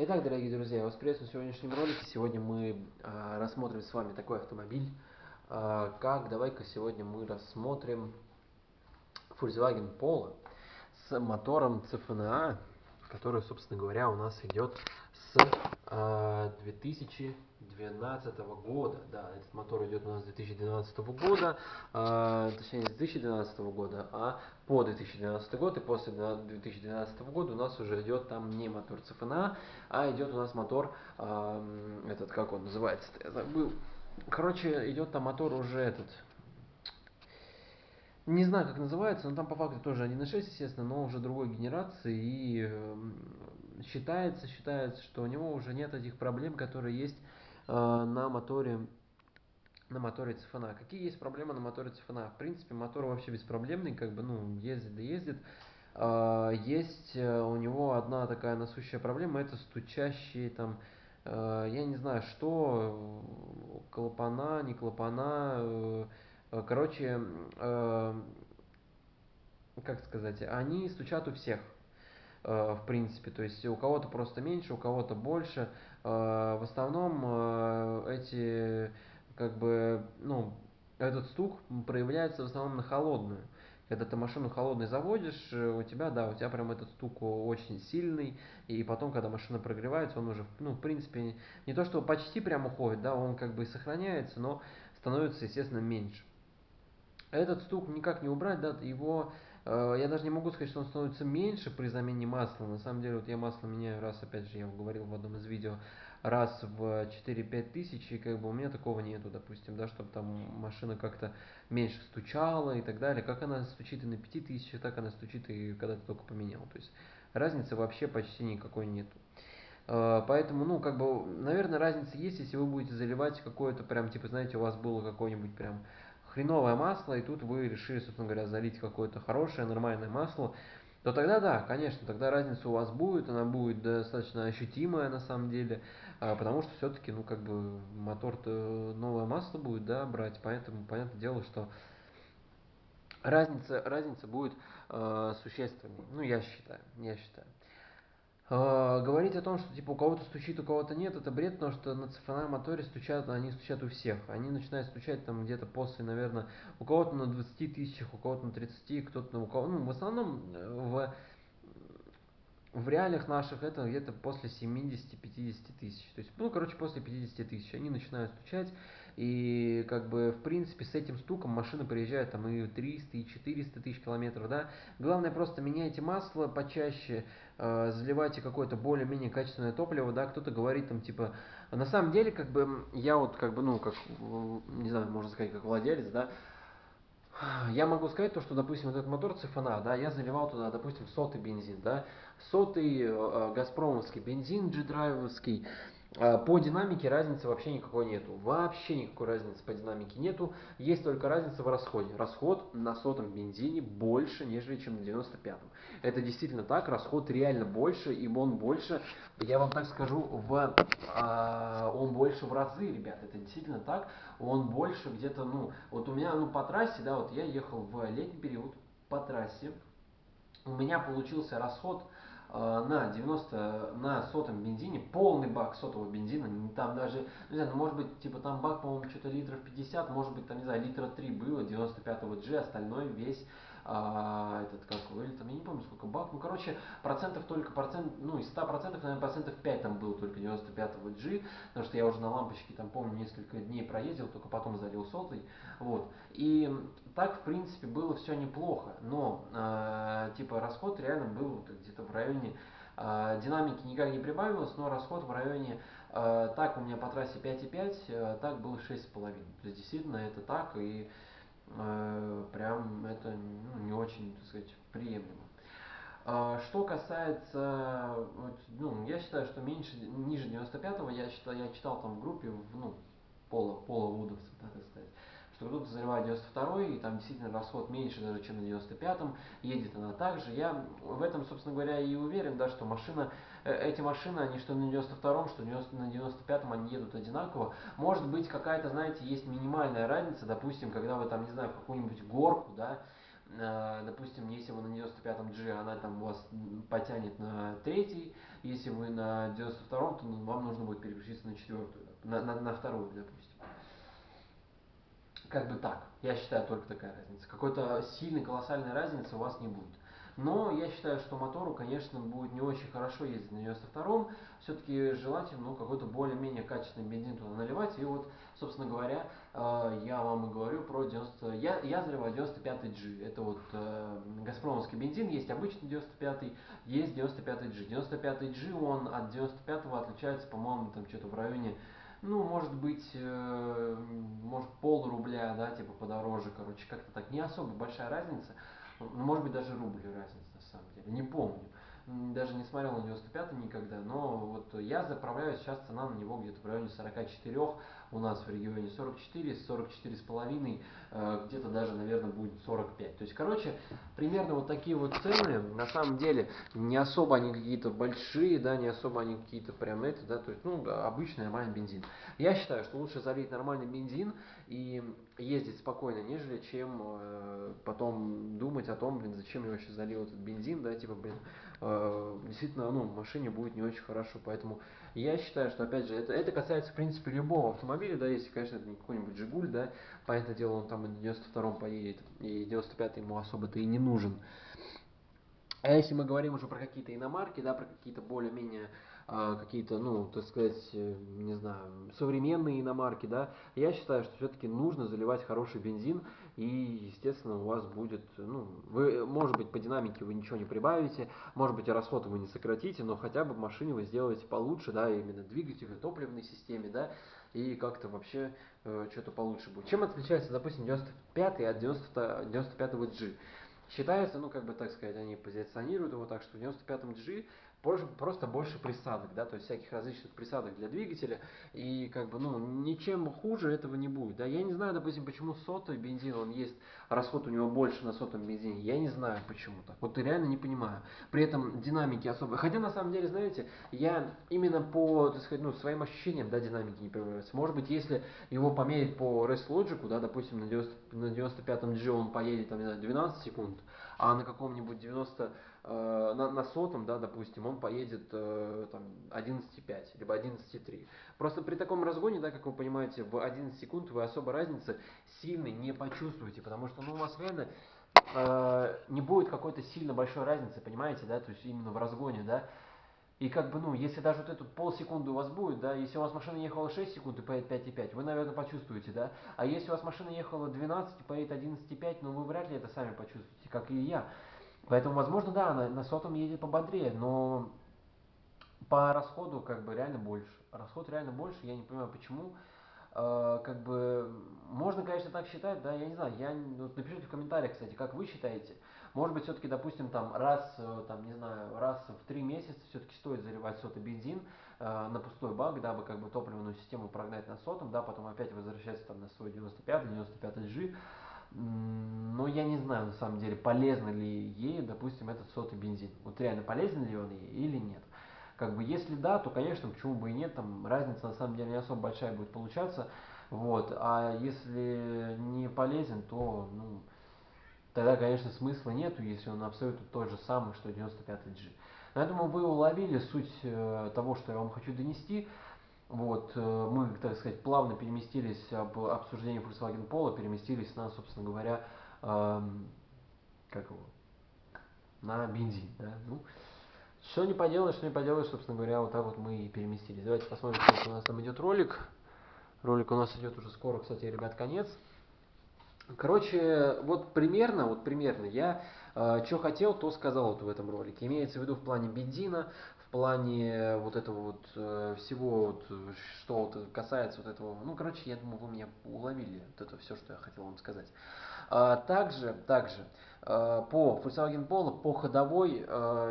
Итак, дорогие друзья, я вас приветствую в сегодняшнем ролике. Сегодня мы рассмотрим с вами такой автомобиль. Давай-ка сегодня мы рассмотрим Volkswagen Polo с мотором CFNA, который, собственно говоря, у нас идет с 2012 года. Да, этот мотор идет у нас с 2012 года, точнее не с 2012 года, а по 2012 год. И после 2012 года у нас уже идет там не мотор CFNA, а идет у нас мотор, этот, как он называется-то, я забыл. Короче, идет там мотор уже этот, не знаю, как называется, но там по факту тоже 1.6, естественно, но уже другой генерации. И считается, что у него уже нет этих проблем, которые есть на моторе CFNA. Какие есть проблемы на моторе CFNA? В принципе, мотор вообще беспроблемный, как бы, ну, ездит да ездит. Есть у него одна такая насущая проблема, это стучащие там, я не знаю, что, клапана, не клапана, короче, как сказать, они стучат у всех, в принципе, то есть у кого-то просто меньше, у кого-то больше. В основном эти, как бы, ну, этот стук проявляется в основном на холодную. Когда ты машину холодной заводишь, у тебя, да, у тебя прям этот стук очень сильный, и потом, когда машина прогревается, он уже, ну, в принципе, не то что почти прям уходит, да, он как бы сохраняется, но становится, естественно, меньше. Этот стук никак не убрать, да, его, я даже не могу сказать, что он становится меньше при замене масла. На самом деле, вот я масло меняю раз, опять же, я говорил в одном из видео, раз в 4-5 тысяч, и как бы у меня такого нету, допустим, да, чтобы там машина как-то меньше стучала и так далее. Как она стучит и на 5000, так она стучит и когда ты только поменял. То есть разницы вообще почти никакой нету. Поэтому, ну, как бы, наверное, разница есть, если вы будете заливать какое-то прям, типа, знаете, у вас было какое-нибудь прям хреновое масло, и тут вы решили, собственно говоря, залить какое-то хорошее, нормальное масло, то тогда да, конечно, тогда разница у вас будет, она будет достаточно ощутимая на самом деле, потому что все-таки, ну, как бы, мотор-то новое масло будет, да, брать, поэтому, понятное дело, что разница будет существенной, ну, я считаю. Говорить о том, что типа у кого-то стучит, у кого-то нет, это бред, потому что на CFNA моторе они стучат у всех. Они начинают стучать там где-то после, наверное, у кого-то на 20 тысячах, у кого-то на 30, кто-то на у кого, ну, в основном в реалиях наших это где-то после 70-50 тысяч. То есть, ну, короче, после 50 тысяч они начинают стучать. И, как бы, в принципе, с этим стуком машина приезжает там и 300, и 400 тысяч километров, да. Главное, просто меняйте масло почаще, заливайте какое-то более-менее качественное топливо, да. Кто-то говорит там, типа, на самом деле, как бы, я вот, как бы, ну, как, не знаю, можно сказать, как владелец, да, я могу сказать то, что, допустим, вот этот мотор Цифана, да, я заливал туда, допустим, сотый бензин, да, сотый газпромовский бензин, джи-драйвовский. По динамике разницы вообще никакой нету. Вообще никакой разницы по динамике нету. Есть только разница в расходе. Расход на сотом бензине больше, нежели чем на 95-м. Это действительно так, расход реально больше, и он больше, я вам так скажу, он больше в разы, ребят. Это действительно так. Он больше где-то, ну, вот у меня, ну, по трассе, да, вот я ехал в летний период по трассе, у меня получился расход на сотом бензине, полный бак сотого бензина, там даже, не знаю, ну, может быть, типа там бак, по-моему, что-то литров 50, может быть, там, не знаю, литра 3 было, 95-го G, остальной весь, этот, как его, или там, я не помню, сколько бак, ну, короче, ну, из 100%, наверное, процентов 5 там было только 95-го G, потому что я уже на лампочке, там, помню, несколько дней проездил, только потом залил сотый, вот, и так, в принципе, было все неплохо, но, типа, расход реально был где-то в районе, динамики никак не прибавилось, но расход в районе, так у меня по трассе 5,5, так было 6,5. То есть, действительно, это так, и прям это, ну, не очень, так сказать, приемлемо. Что касается, ну, я считаю, что ниже 95-го, я читал там в группе, ну, половудовцев, да, так сказать, что кто-то заливает 92-й, и там действительно расход меньше даже, чем на 95-м, едет она так же. Я в этом, собственно говоря, и уверен, да, что эти машины, они что на 92-м, что на 95-м, они едут одинаково. Может быть, какая-то, знаете, есть минимальная разница, допустим, когда вы там, не знаю, в какую-нибудь горку, да, допустим, если вы на 95-м G, она там у вас потянет на третий, если вы на 92-м, то вам нужно будет переключиться на четвертую, на вторую, допустим. Как бы так. Я считаю, только такая разница. Какой-то сильной, колоссальной разницы у вас не будет. Но я считаю, что мотору, конечно, будет не очень хорошо ездить на 92-м. Все-таки желательно какой-то более-менее качественный бензин туда наливать. И вот, собственно говоря, я вам и говорю про 90... Я заливаю 95-й G. Это вот газпромовский бензин. Есть обычный 95-й, есть 95-й G. 95-й G, он от 95-го отличается, по-моему, там что-то в районе, ну, может быть, может пол-рубля, да, типа подороже, короче, как-то так. Не особо большая разница. Ну, может быть, даже рубль разница, на самом деле. Не помню. Даже не смотрел на 95-й никогда, но вот я заправляю, сейчас цена на него где-то в районе 44, у нас в регионе 44, 44 с половиной, где-то даже, наверное, будет 45. То есть, короче, примерно вот такие вот цены. На самом деле, не особо они какие-то большие, да, не особо они какие-то прям это, да, то есть, ну, обычный нормальный бензин. Я считаю, что лучше залить нормальный бензин и ездить спокойно, нежели чем потом думать о том, блин, зачем я вообще залил этот бензин, да, типа, блин, действительно, ну, в машине будет не очень хорошо, поэтому я считаю, что, опять же, это касается, в принципе, любого автомобиля, да, если, конечно, это не какой-нибудь Жигуль, да, понятное дело, он там и на 92-м поедет, и 95-й ему особо-то и не нужен. А если мы говорим уже про какие-то иномарки, да, про какие-то более-менее, какие-то, ну, так сказать, не знаю, современные иномарки, да, я считаю, что все-таки нужно заливать хороший бензин, и, естественно, у вас будет, ну, вы, может быть, по динамике вы ничего не прибавите, может быть, и расход вы не сократите, но хотя бы в машине вы сделаете получше, да, именно двигатель, топливной системе, да, и как-то вообще что-то получше будет. Чем отличается, допустим, 95 от 95-го G? Считается, ну, как бы, так сказать, они позиционируют его так, что в 95-м G просто больше присадок, да, то есть всяких различных присадок для двигателя, и как бы, ну, ничем хуже этого не будет, да. Я не знаю, допустим, почему сотый бензин, он есть, расход у него больше на сотом бензине, я не знаю почему так, вот реально не понимаю. При этом динамики особо, хотя на самом деле, знаете, я именно по, так сказать, ну, своим ощущениям, да, динамики не появляются. Может быть, если его померить по Race Logic, да, допустим, на 95-м G он поедет, там, не знаю, 12 секунд, а на каком-нибудь 90, на сотом, да, допустим, он поедет там 11,5, либо 11,3. Просто при таком разгоне, да, как вы понимаете, в 11 секунд вы особо разницы сильной не почувствуете, потому что, ну, у вас реально не будет какой-то сильно большой разницы, понимаете, да, то есть именно в разгоне, да. И как бы, ну, если даже вот эту полсекунды у вас будет, да, если у вас машина ехала 6 секунд и поедет 5,5, вы, наверное, почувствуете, да. А если у вас машина ехала 12 и поедет 11,5, ну, вы вряд ли это сами почувствуете, как и я. Поэтому, возможно, да, на сотом едет пободрее, но по расходу как бы реально больше. Расход реально больше, я не понимаю почему. Как бы можно, конечно, так считать, да, я не знаю, вот напишите в комментариях, кстати, как вы считаете. Может быть, все-таки, допустим, там там, не знаю, раз в 3 месяца все-таки стоит заливать сотый бензин на пустой бак, дабы как бы топливную систему прогнать на сотом, да, потом опять возвращаться там на свой 95-й G. Но я не знаю, на самом деле, полезно ли ей, допустим, этот сотый бензин. Вот реально полезен ли он ей или нет. Как бы, если да, то, конечно, почему бы и нет, там разница на самом деле не особо большая будет получаться. Вот. А если не полезен, то, ну, тогда, конечно, смысла нету, если он абсолютно тот же самый, что 95-й G. Но я думаю, вы уловили суть того, что я вам хочу донести. Вот, мы, так сказать, плавно переместились об обсуждении Volkswagen Polo, переместились на, собственно говоря, как его, на бензин, да. Ну, что не поделаешь, собственно говоря, вот так вот мы и переместились. Давайте посмотрим, сколько у нас там идет ролик. Ролик у нас идет уже скоро, кстати, ребят, конец. Короче, вот примерно я что хотел, то сказал вот в этом ролике. Имеется в виду в плане бензина, в плане вот этого вот всего, вот, что вот касается вот этого. Ну, короче, я думаю, вы меня уловили, вот это все, что я хотел вам сказать. Также по Volkswagen Polo, по ходовой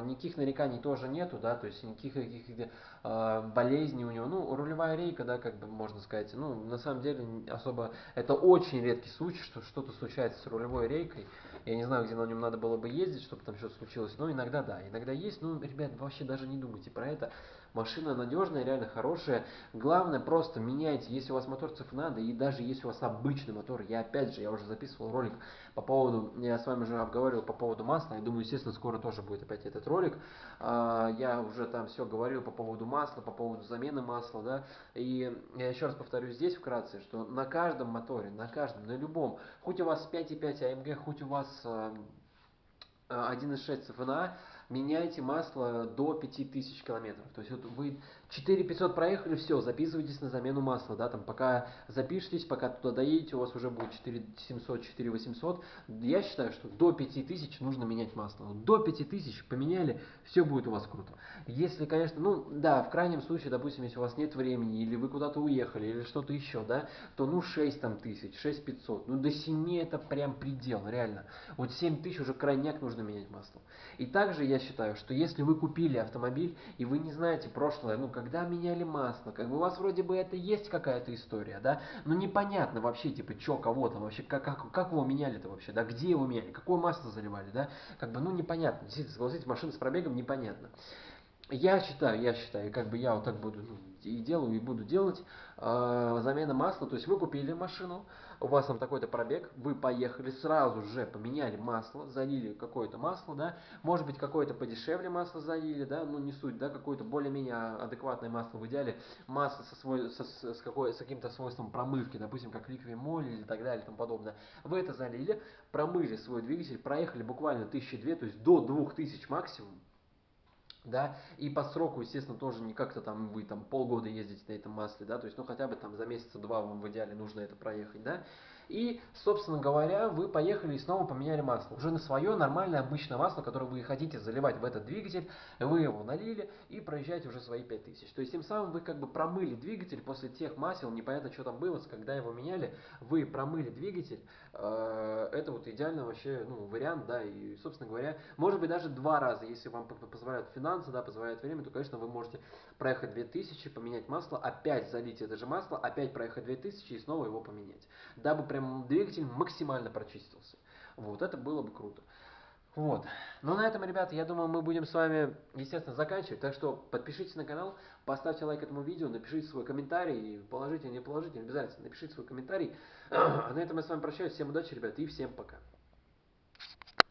никаких нареканий тоже нету, да, то есть никаких каких-то болезней у него. Ну, рулевая рейка, да, как бы можно сказать, ну, на самом деле особо, это очень редкий случай, что что-то случается с рулевой рейкой. Я не знаю, где на нем надо было бы ездить, чтобы там что-то случилось, но иногда да, иногда есть, ну, ребят, вообще даже не думайте про это. Машина надежная, реально хорошая. Главное, просто меняйте, если у вас мотор ЦФНА, да и даже если у вас обычный мотор. Я опять же, я уже записывал ролик по поводу, я с вами уже обговаривал по поводу масла. Я думаю, естественно, скоро тоже будет опять этот ролик. Я уже там все говорил по поводу масла, по поводу замены масла, да. И я еще раз повторю здесь вкратце, что на каждом моторе, на каждом, на любом, хоть у вас 5.5 AMG, хоть у вас 1.6 ЦФНА, меняйте масло до 5000 километров. То есть вот вы 4500 проехали, все, записывайтесь на замену масла, да, там пока запишитесь, пока туда доедете, у вас уже будет 4700, 4800. Я считаю, что до 5000 нужно менять масло. До 5000 поменяли, все будет у вас круто. Если, конечно, ну да, в крайнем случае, допустим, если у вас нет времени, или вы куда-то уехали, или что-то еще, да, то ну 6 там тысяч, 6500, ну до 7 это прям предел, реально. Вот 7000 уже крайняк нужно менять масло. И также я считаю, что если вы купили автомобиль, и вы не знаете прошлое, ну когда меняли масло, как бы у вас вроде бы это есть какая-то история, да, но непонятно вообще, типа, что, кого там вообще, как его меняли-то вообще, да, где его меняли, какое масло заливали, да, как бы, ну непонятно, действительно, согласитесь, машина с пробегом непонятно. Я считаю, как бы я вот так буду, ну, и делаю, и буду делать, замена масла, то есть вы купили машину, у вас там такой-то пробег, вы поехали, сразу же поменяли масло, залили какое-то масло, да, может быть какое-то подешевле масло залили, да, ну не суть, да, какое-то более-менее адекватное масло в идеале, масло с каким-то свойством промывки, допустим, как ликвимоль или так далее и тому подобное, вы это залили, промыли свой двигатель, проехали буквально 1002, то есть до 2000 максимум, да, и по сроку, естественно, тоже не как-то там вы там полгода ездите на этом масле, да, то есть, ну, хотя бы там за месяца два вам в идеале нужно это проехать, да, и, собственно говоря, вы поехали и снова поменяли масло, уже на свое нормальное обычное масло, которое вы хотите заливать в этот двигатель, вы его налили и проезжаете уже свои 5000, то есть, тем самым вы как бы промыли двигатель после тех масел, непонятно, что там было, когда его меняли, вы промыли двигатель, это вот идеально вообще, ну, вариант, да, и, собственно говоря, может быть, даже два раза, если вам позволяют финансы, да, позволяет время, то, конечно, вы можете проехать 2000, поменять масло, опять залить это же масло, опять проехать 2000 и снова его поменять, дабы прям двигатель максимально прочистился. Вот, это было бы круто. Вот. Ну, на этом, ребята, я думаю, мы будем с вами, естественно, заканчивать. Так что подпишитесь на канал, поставьте лайк этому видео, напишите свой комментарий, положительный, не положительный, обязательно напишите свой комментарий. А на этом я с вами прощаюсь. Всем удачи, ребята, и всем пока.